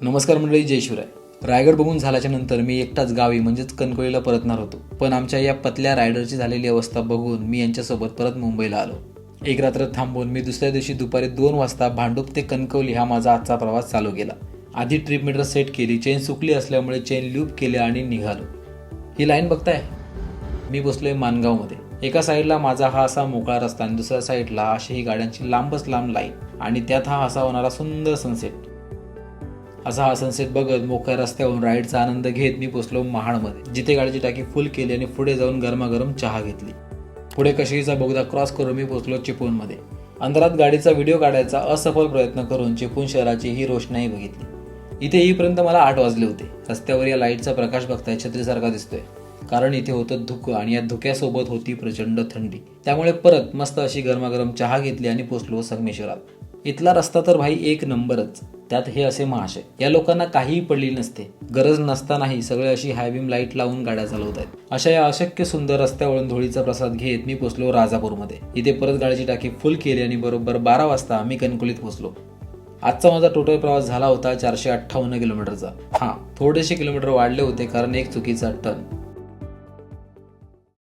नमस्कार मंडळी, जय शिवराय. रायगड बघून झाल्याच्या नंतर मी एकटाच गावी म्हणजेच कणकवलीला परतणार होतो. पण आमच्या या पतल्या रायडरची झालेली अवस्था बघून मी यांच्यासोबत परत मुंबईला आलो. एक रात्र थांबून मी दुसऱ्या दिवशी दुपारी 2 वाजता भांडूप ते कणकवली हा माझा आजचा प्रवास चालू केला. आधी ट्रिप मीटर सेट केली, चेन सुकली असल्यामुळे चेन लूप केली आणि निघालो. ही लाईन बघताय, मी बसलोय माणगावमध्ये. एका साईडला माझा हा असा मोकळा रस्ता आणि दुसऱ्या साईडला अशी ही गाड्यांची लांबच लांब लाईन आणि त्यात हा असा होणारा सुंदर सनसेट. असा हा सनसेट बघत मोकळ्या रस्त्यावरून राईडचा आनंद घेत मी पोचलो महाडमध्ये, जिथे गाडीची टाकी फुल केली आणि पुढे जाऊन गरमागरम चहा घेतली. पुढे कशीचा बोगदा क्रॉस करून मी पोचलो चिपळूणमध्ये. अंधारात गाडीचा व्हिडिओ काढायचा असफल प्रयत्न करून चिपळूण शहराची ही रोषणाई बघितली. इथे येईपर्यंत मला 8 वाजले होते. रस्त्यावर या लाईटचा प्रकाश बघताय छत्रीसारखा दिसतोय, कारण इथे होतं धुकं आणि या धुक्यासोबत होती प्रचंड थंडी. त्यामुळे परत मस्त अशी गरमागरम चहा घेतली आणि पोचलो संगमेश्वरात. इथला रस्ता तर भाई एक नंबरच. त्यात हे असे महाशय, या लोकांना काहीही पडली नसते. गरज नसतानाही सगळे अशी हायबीम लाईट लावून गाड्या चालवत आहेत. अशा या अशक्य सुंदर रस्त्यावरून धुळीचा प्रसाद घेत मी पोचलो राजापूरमध्ये. इथे परत गाडीची टाकी फुल केली आणि बरोबर 12 वाजता मी कणकवलीत पोचलो. आजचा माझा टोटल प्रवास झाला होता 458 किलोमीटरचा. थोडेसे किलोमीटर वाढले होते कारण एक चुकीचा टर्न.